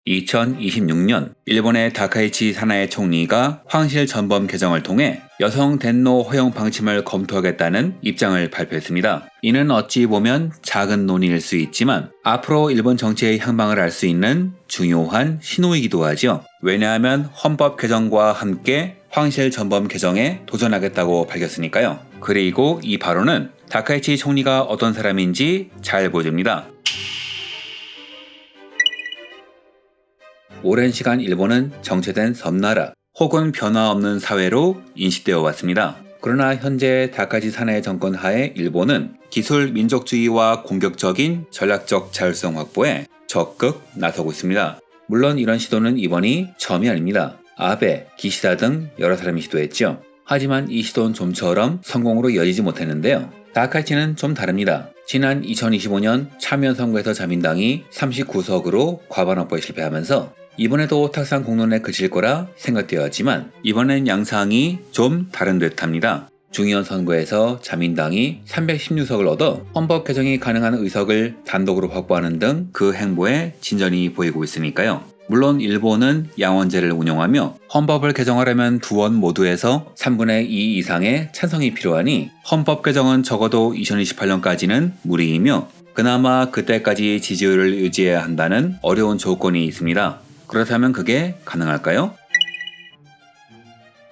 2026년 일본의 다카이치 사나에 총리가 황실 전범 개정을 통해 여성 덴노 허용 방침을 검토하겠다는 입장을 발표했습니다. 이는 어찌 보면 작은 논의일 수 있지만 앞으로 일본 정치의 향방을 알 수 있는 중요한 신호이기도 하죠. 왜냐하면 헌법 개정과 함께 황실 전범 개정에 도전하겠다고 밝혔으니까요. 그리고 이 발언은 다카이치 총리가 어떤 사람인지 잘 보여줍니다. 오랜 시간 일본은 정체된 섬나라 혹은 변화 없는 사회로 인식되어 왔습니다. 그러나 현재 다카이치 사나에 정권 하에 일본은 기술 민족주의와 공격적인 전략적 자율성 확보에 적극 나서고 있습니다. 물론 이런 시도는 이번이 처음이 아닙니다. 아베, 기시다 등 여러 사람이 시도했죠. 하지만 이 시도는 좀처럼 성공으로 이어지지 못했는데요. 다카이치는 좀 다릅니다. 지난 2025년 참여 선거에서 자민당이 39석으로 과반 확보에 실패하면서 이번에도 탁상 공론에 그칠 거라 생각되었지만 이번엔 양상이 좀 다른 듯합니다. 중의원 선거에서 자민당이 316석을 얻어 헌법 개정이 가능한 의석을 단독으로 확보하는 등 그 행보에 진전이 보이고 있으니까요. 물론 일본은 양원제를 운영하며 헌법을 개정하려면 두 원 모두에서 3분의 2 이상의 찬성이 필요하니 헌법 개정은 적어도 2028년까지는 무리이며 그나마 그때까지 지지율을 유지해야 한다는 어려운 조건이 있습니다. 그렇다면 그게 가능할까요?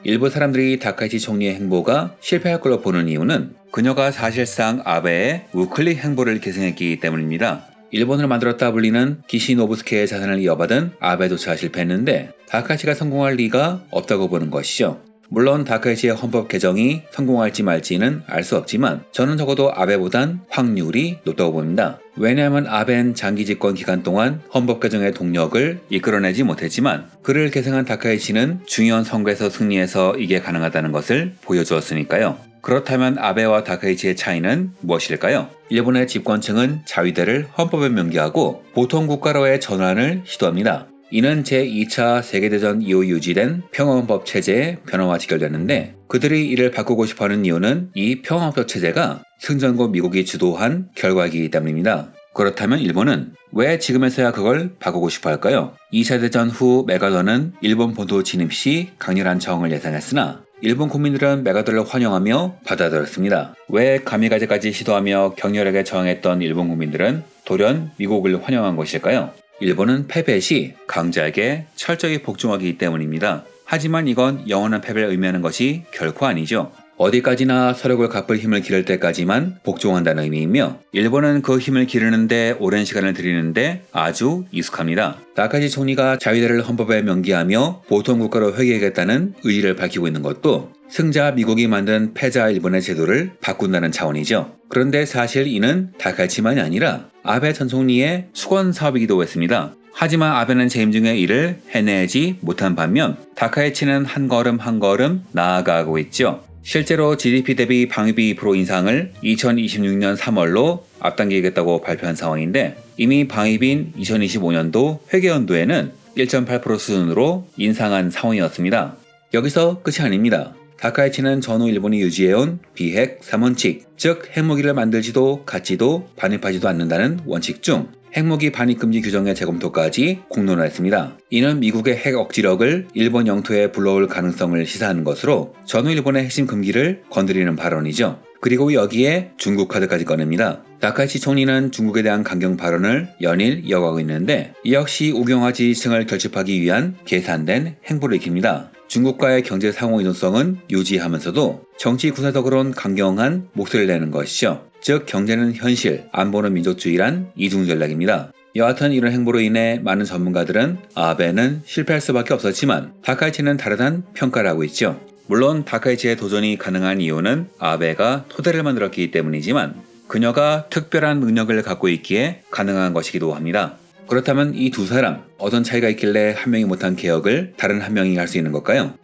일부 사람들이 다카이치 총리의 행보가 실패할 걸로 보는 이유는 그녀가 사실상 아베의 우클릭 행보를 계승했기 때문입니다. 일본을 만들었다 불리는 기시노부스케의 자산을 이어받은 아베조차 실패했는데 다카이치가 성공할 리가 없다고 보는 것이죠. 물론 다카이치의 헌법 개정이 성공할지 말지는 알 수 없지만 저는 적어도 아베보단 확률이 높다고 봅니다. 왜냐하면 아베는 장기 집권 기간 동안 헌법 개정의 동력을 이끌어내지 못했지만 그를 계승한 다카이치는 중요한 선거에서 승리해서 이게 가능하다는 것을 보여주었으니까요. 그렇다면 아베와 다카이치의 차이는 무엇일까요? 일본의 집권층은 자위대를 헌법에 명기하고 보통 국가로의 전환을 시도합니다. 이는 제2차 세계대전 이후 유지된 평화헌법 체제의 변화와 직결되는데 그들이 이를 바꾸고 싶어하는 이유는 이 평화헌법 체제가 승전국 미국이 주도한 결과이기 때문입니다. 그렇다면 일본은 왜 지금에서야 그걸 바꾸고 싶어 할까요? 2차 대전 후 메가더는 일본 본토 진입 시 강렬한 저항을 예상했으나 일본 국민들은 메가더를 환영하며 받아들였습니다. 왜 가미가제까지 시도하며 격렬하게 저항했던 일본 국민들은 돌연 미국을 환영한 것일까요? 일본은 패배 시 강자에게 철저히 복종하기 때문입니다. 하지만 이건 영원한 패배를 의미하는 것이 결코 아니죠. 어디까지나 서력을 갚을 힘을 기를 때까지만 복종한다는 의미이며 일본은 그 힘을 기르는데 오랜 시간을 들이는데 아주 익숙합니다. 다카이치 총리가 자위대를 헌법에 명기하며 보통 국가로 회귀하겠다는 의지를 밝히고 있는 것도 승자 미국이 만든 패자 일본의 제도를 바꾼다는 차원이죠. 그런데 사실 이는 다카이치만이 아니라 아베 전 총리의 수건 사업이기도 했습니다. 하지만 아베는 재임 중에 이를 해내지 못한 반면 다카이치는 한 걸음 한 걸음 나아가고 있죠. 실제로 GDP 대비 방위비 2% 인상을 2026년 3월로 앞당기겠다고 발표한 상황인데 이미 방위비인 2025년도 회계연도에는 1.8% 수준으로 인상한 상황이었습니다. 여기서 끝이 아닙니다. 다카이치는 전후 일본이 유지해온 비핵 3원칙, 즉 핵무기를 만들지도 갖지도 반입하지도 않는다는 원칙 중 핵무기 반입금지 규정의 재검토까지 공론화했습니다. 이는 미국의 핵 억지력을 일본 영토에 불러올 가능성을 시사하는 것으로 전후 일본의 핵심 금기를 건드리는 발언이죠. 그리고 여기에 중국 카드까지 꺼냅니다. 다카이치 총리는 중국에 대한 강경 발언을 연일 이어가고 있는데 이 역시 우경화 지지층을 결집하기 위한 계산된 행보를 익힙니다. 중국과의 경제 상호 이동성은 유지하면서도 정치 군사적으로는 강경한 목소리를 내는 것이죠. 즉 경제는 현실, 안보는 민족주의란 이중 전략입니다. 여하튼 이런 행보로 인해 많은 전문가들은 아베는 실패할 수밖에 없었지만 다카이치는 다르다는 평가를 하고 있죠. 물론 다카이치의 도전이 가능한 이유는 아베가 토대를 만들었기 때문이지만 그녀가 특별한 능력을 갖고 있기에 가능한 것이기도 합니다. 그렇다면 이 두 사람 어떤 차이가 있길래 한 명이 못한 개혁을 다른 한 명이 할 수 있는 걸까요?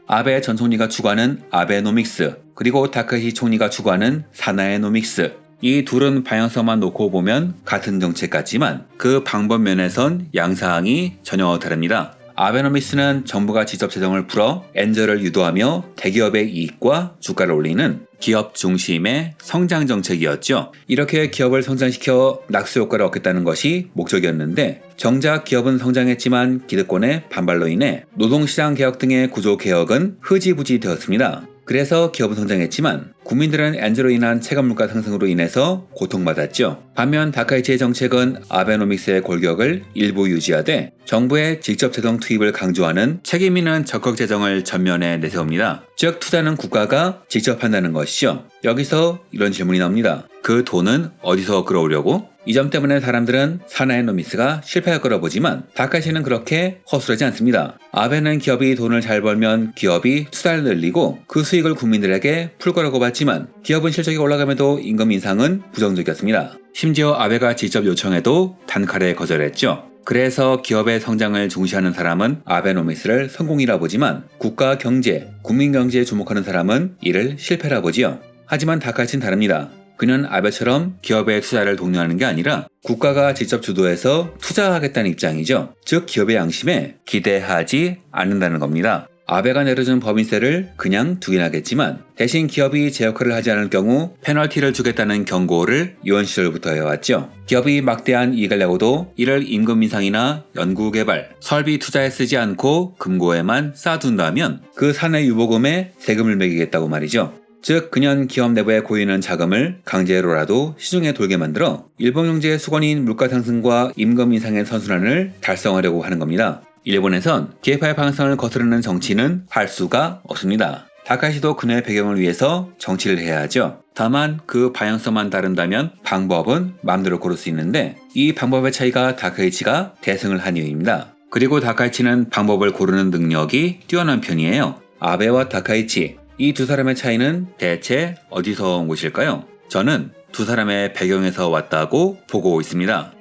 아베 전 총리가 추구하는 아베노믹스 그리고 다카이치 총리가 추구하는 사나에노믹스 이 둘은 방향성만 놓고 보면 같은 정책 같지만 그 방법 면에선 양상이 전혀 다릅니다. 아베노믹스는 정부가 직접 재정을 풀어 엔저를 유도하며 대기업의 이익과 주가를 올리는 기업 중심의 성장 정책이었죠. 이렇게 기업을 성장시켜 낙수 효과를 얻겠다는 것이 목적이었는데 정작 기업은 성장했지만 기득권의 반발로 인해 노동시장 개혁 등의 구조 개혁은 흐지부지 되었습니다. 그래서 기업은 성장했지만 국민들은 엔저로 인한 체감물가 상승으로 인해서 고통받았죠. 반면 다카이치의 정책은 아베노믹스의 골격을 일부 유지하되 정부의 직접 재정 투입을 강조하는 책임 있는 적극 재정을 전면에 내세웁니다. 즉 투자는 국가가 직접 한다는 것이죠. 여기서 이런 질문이 나옵니다. 그 돈은 어디서 끌어오려고? 이 점 때문에 사람들은 사나이노미스가 실패할 거라 보지만 다카이치는 그렇게 허술하지 않습니다. 아베는 기업이 돈을 잘 벌면 기업이 투자를 늘리고 그 수익을 국민들에게 풀 거라고 봤지만 기업은 실적이 올라감에도 임금 인상은 부정적이었습니다. 심지어 아베가 직접 요청해도 단칼에 거절했죠. 그래서 기업의 성장을 중시하는 사람은 아베노미스를 성공이라 보지만 국가 경제, 국민 경제에 주목하는 사람은 이를 실패라 보지요. 하지만 다카이치는 다릅니다. 그는 아베처럼 기업의 투자를 독려하는 게 아니라 국가가 직접 주도해서 투자하겠다는 입장이죠. 즉 기업의 양심에 기대하지 않는다는 겁니다. 아베가 내려준 법인세를 그냥 두긴 하겠지만 대신 기업이 제 역할을 하지 않을 경우 페널티를 주겠다는 경고를 유엔 시절부터 해왔죠. 기업이 막대한 이익을 내고도 이를 임금 인상이나 연구개발, 설비 투자에 쓰지 않고 금고에만 쌓아둔다면 그 사내 유보금에 세금을 매기겠다고 말이죠. 즉 그년 기업 내부에 고이는 자금을 강제로라도 시중에 돌게 만들어 일본 경제의 수건인 물가 상승과 임금 인상의 선순환을 달성하려고 하는 겁니다. 일본에선 기회파의 방향성을 거스르는 정치는 할 수가 없습니다. 다카이치도 그녀의 배경을 위해서 정치를 해야 하죠. 다만 그 방향성만 다른다면 방법은 마음대로 고를 수 있는데 이 방법의 차이가 다카이치가 대승을 한 이유입니다. 그리고 다카이치는 방법을 고르는 능력이 뛰어난 편이에요. 아베와 다카이치 이 두 사람의 차이는 대체 어디서 온 것일까요? 저는 두 사람의 배경에서 왔다고 보고 있습니다.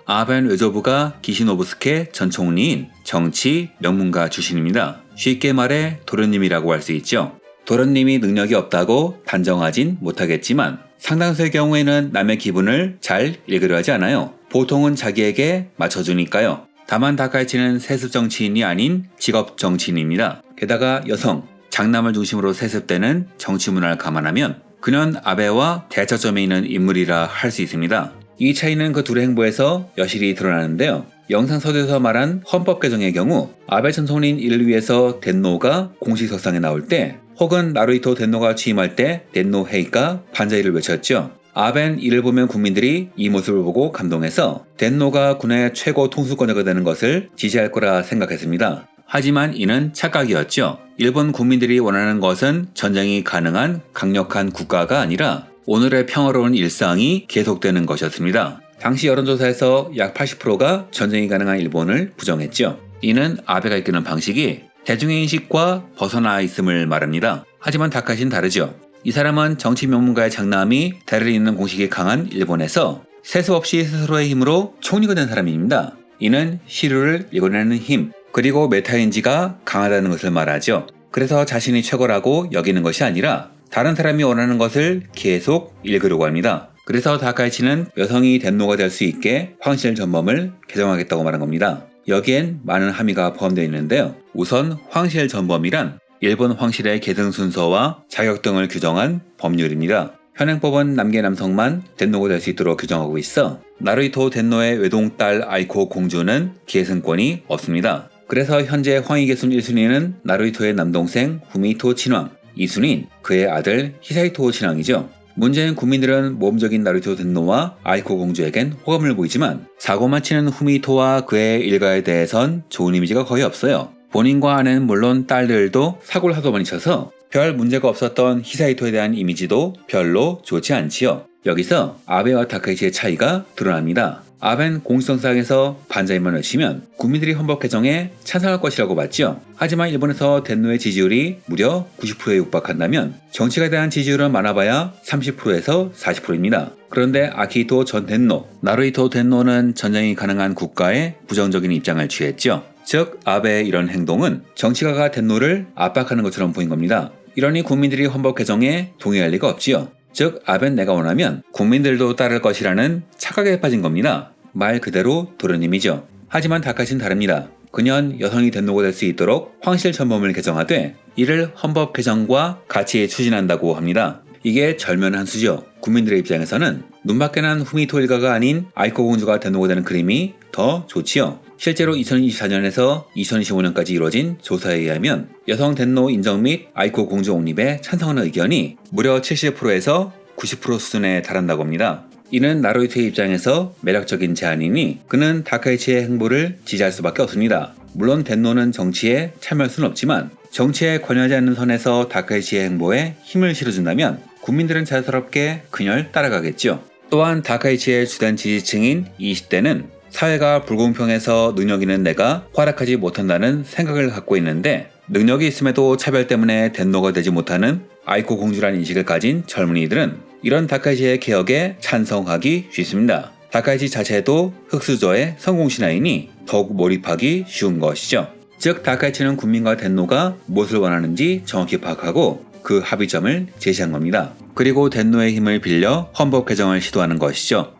아베는 외조부가 기시노부스케 전 총리인 정치 명문가 출신입니다. 쉽게 말해 도련님이라고 할 수 있죠. 도련님이 능력이 없다고 단정하진 못하겠지만 상당수의 경우에는 남의 기분을 잘 읽으려 하지 않아요. 보통은 자기에게 맞춰주니까요. 다만 다카이치는 세습 정치인이 아닌 직업 정치인입니다. 게다가 여성, 장남을 중심으로 세습되는 정치 문화를 감안하면 그는 아베와 대척점에 있는 인물이라 할 수 있습니다. 이 차이는 그 둘의 행보에서 여실히 드러나는데요. 영상 서두에서 말한 헌법 개정의 경우 아베 전 총리인 이를 위해서 덴노가 공식 석상에 나올 때 혹은 나루히토 덴노가 취임할 때 덴노 헤이가 반자이를 외쳤죠. 아베는 이를 보면 국민들이 이 모습을 보고 감동해서 덴노가 군의 최고 통수권자가 되는 것을 지지할 거라 생각했습니다. 하지만 이는 착각이었죠. 일본 국민들이 원하는 것은 전쟁이 가능한 강력한 국가가 아니라 오늘의 평화로운 일상이 계속되는 것이었습니다. 당시 여론조사에서 약 80%가 전쟁이 가능한 일본을 부정했죠. 이는 아베가 이끄는 방식이 대중의 인식과 벗어나 있음을 말합니다. 하지만 다카이치는 다르죠. 이 사람은 정치 명문가의 장남이 대를 잇는 공식이 강한 일본에서 세습 없이 스스로의 힘으로 총리가 된 사람입니다. 이는 시류를 이겨내는 힘, 그리고 메타인지가 강하다는 것을 말하죠. 그래서 자신이 최고라고 여기는 것이 아니라 다른 사람이 원하는 것을 계속 읽으려고 합니다. 그래서 다카이치는 여성이 덴노가 될 수 있게 황실 전범을 개정하겠다고 말한 겁니다. 여기엔 많은 함의가 포함되어 있는데요. 우선 황실 전범이란 일본 황실의 계승 순서와 자격 등을 규정한 법률입니다. 현행법은 남계 남성만 덴노가 될 수 있도록 규정하고 있어 나루히토 덴노의 외동딸 아이코 공주는 계승권이 없습니다. 그래서 현재 황위계순 1순위는 나루히토의 남동생 후미토 친왕, 2순위는 그의 아들 히사히토 친왕이죠. 문제는 국민들은 모범적인 나루히토 덴노와 아이코 공주에겐 호감을 보이지만 사고만 치는 후미토와 그의 일가에 대해선 좋은 이미지가 거의 없어요. 본인과 아내는 물론 딸들도 사고를 하도 많이 쳐서 별 문제가 없었던 히사히토에 대한 이미지도 별로 좋지 않지요. 여기서 아베와 다카이치의 차이가 드러납니다. 아베는 공식성상에서 반자임만 외치면 국민들이 헌법 개정에 찬성할 것이라고 봤죠. 하지만 일본에서 덴노의 지지율이 무려 90%에 육박한다면 정치에 대한 지지율은 많아봐야 30%에서 40%입니다. 그런데 아키히토 전 덴노, 나루히토 덴노는 전쟁이 가능한 국가에 부정적인 입장을 취했죠. 즉 아베의 이런 행동은 정치가가 덴노를 압박하는 것처럼 보인 겁니다. 이러니 국민들이 헌법 개정에 동의할 리가 없지요. 즉 아베는 내가 원하면 국민들도 따를 것이라는 착각에 빠진 겁니다. 말 그대로 도련님이죠. 하지만 다카이치는 다릅니다. 그년 여성이 덴노가 될 수 있도록 황실 전범을 개정하되 이를 헌법 개정과 같이 추진한다고 합니다. 이게 절묘한 수죠. 국민들의 입장에서는 눈밖에 난 후미토 일가가 아닌 아이코 공주가 대노가 되는 그림이 더 좋지요. 실제로 2024년에서 2025년까지 이루어진 조사에 의하면 여성 덴노 인정 및 아이코 공주 옹립에 찬성하는 의견이 무려 70%에서 90% 수준에 달한다고 합니다. 이는 나루히토의 입장에서 매력적인 제안이니 그는 다카이치의 행보를 지지할 수밖에 없습니다. 물론 덴노는 정치에 참여할 수는 없지만 정치에 관여하지 않는 선에서 다카이치의 행보에 힘을 실어준다면 국민들은 자연스럽게 그녀를 따라가겠죠. 또한 다카이치의 주된 지지층인 20대는 사회가 불공평해서 능력 있는 내가 활약하지 못한다는 생각을 갖고 있는데 능력이 있음에도 차별 때문에 덴노가 되지 못하는 아이코 공주라는 인식을 가진 젊은이들은 이런 다카이치의 개혁에 찬성하기 쉽습니다. 다카이치 자체도 흑수저의 성공신화이니 더욱 몰입하기 쉬운 것이죠. 즉 다카이치는 국민과 덴노가 무엇을 원하는지 정확히 파악하고 그 합의점을 제시한 겁니다. 그리고 덴노의 힘을 빌려 헌법 개정을 시도하는 것이죠.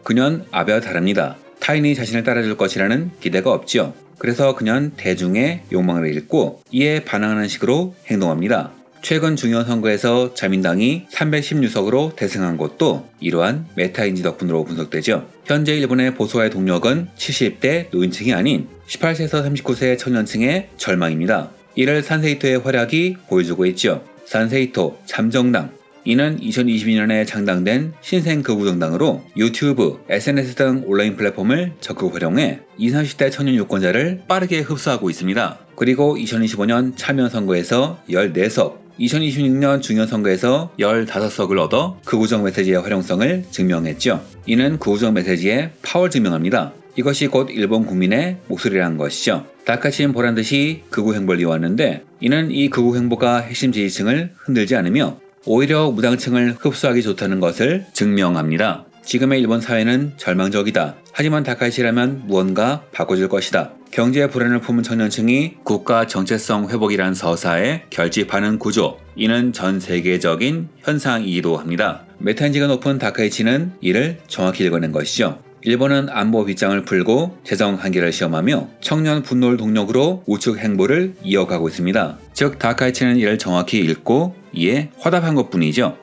그녀는 아베와 다릅니다. 타인이 자신을 따라줄 것이라는 기대가 없지요. 그래서 그녀는 대중의 욕망을 읽고 이에 반항하는 식으로 행동합니다. 최근 중요 선거에서 자민당이 316석으로 대승한 것도 이러한 메타인지 덕분으로 분석되죠. 현재 일본의 보수화의 동력은 70대 노인층이 아닌 18세에서 39세 청년층의 절망입니다. 이를 산세이토의 활약이 보여주고 있죠. 산세이토, 참정당. 이는 2022년에 창당된 신생극우정당으로 유튜브, SNS 등 온라인 플랫폼을 적극 활용해 20, 30대 청년 유권자를 빠르게 흡수하고 있습니다. 그리고 2025년 참여선거에서 14석, 2026년 중요선거에서 15석을 얻어 극우정 메시지의 활용성을 증명했죠. 이는 극우정 메시지의 파워를 증명합니다. 이것이 곧 일본 국민의 목소리라는 것이죠. 다카이치는 보란듯이 극우 행보를 이어왔는데 이는 이 극우 행보가 핵심 지지층을 흔들지 않으며 오히려 무당층을 흡수하기 좋다는 것을 증명합니다. 지금의 일본 사회는 절망적이다. 하지만 다카이치라면 무언가 바꿔줄 것이다. 경제의 불안을 품은 청년층이 국가 정체성 회복이란 서사에 결집하는 구조. 이는 전 세계적인 현상이기도 합니다. 메타인지가 높은 다카이치는 이를 정확히 읽어낸 것이죠. 일본은 안보 빗장을 풀고 재정 한계를 시험하며 청년 분노를 동력으로 우측 행보를 이어가고 있습니다. 즉 다카이치는 이를 정확히 읽고 이에 화답한 것뿐이죠.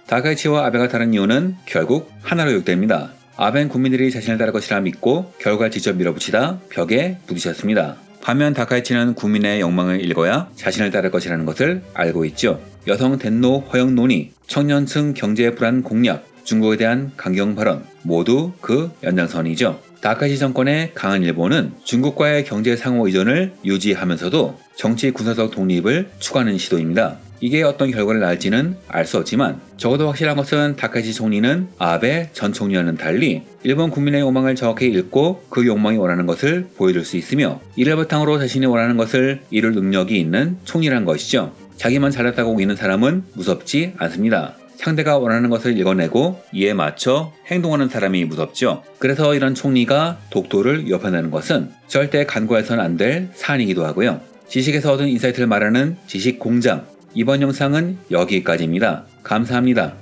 다카이치와 아베가 다른 이유는 결국 하나로 요약됩니다. 아베는 국민들이 자신을 따를 것이라 믿고 결과를 직접 밀어붙이다 벽에 부딪혔습니다. 반면 다카이치는 국민의 욕망을 읽어야 자신을 따를 것이라는 것을 알고 있죠. 여성 덴노 허용 논의, 청년층 경제 불안 공략, 중국에 대한 강경 발언 모두 그 연장선이죠. 다카이치 정권의 강한 일본은 중국과의 경제 상호 의존을 유지하면서도 정치 군사적 독립을 추구하는 시도입니다. 이게 어떤 결과를 낳을지는 알 수 없지만 적어도 확실한 것은 다카이치 총리는 아베 전 총리와는 달리 일본 국민의 욕망을 정확히 읽고 그 욕망이 원하는 것을 보여줄 수 있으며 이를 바탕으로 자신이 원하는 것을 이룰 능력이 있는 총리란 것이죠. 자기만 잘났다고 우기는 사람은 무섭지 않습니다. 상대가 원하는 것을 읽어내고 이에 맞춰 행동하는 사람이 무섭죠. 그래서 이런 총리가 독도를 위협한다는 것은 절대 간과해서는 안 될 사안이기도 하고요. 지식에서 얻은 인사이트를 말하는 지식공장. 이번 영상은 여기까지입니다. 감사합니다.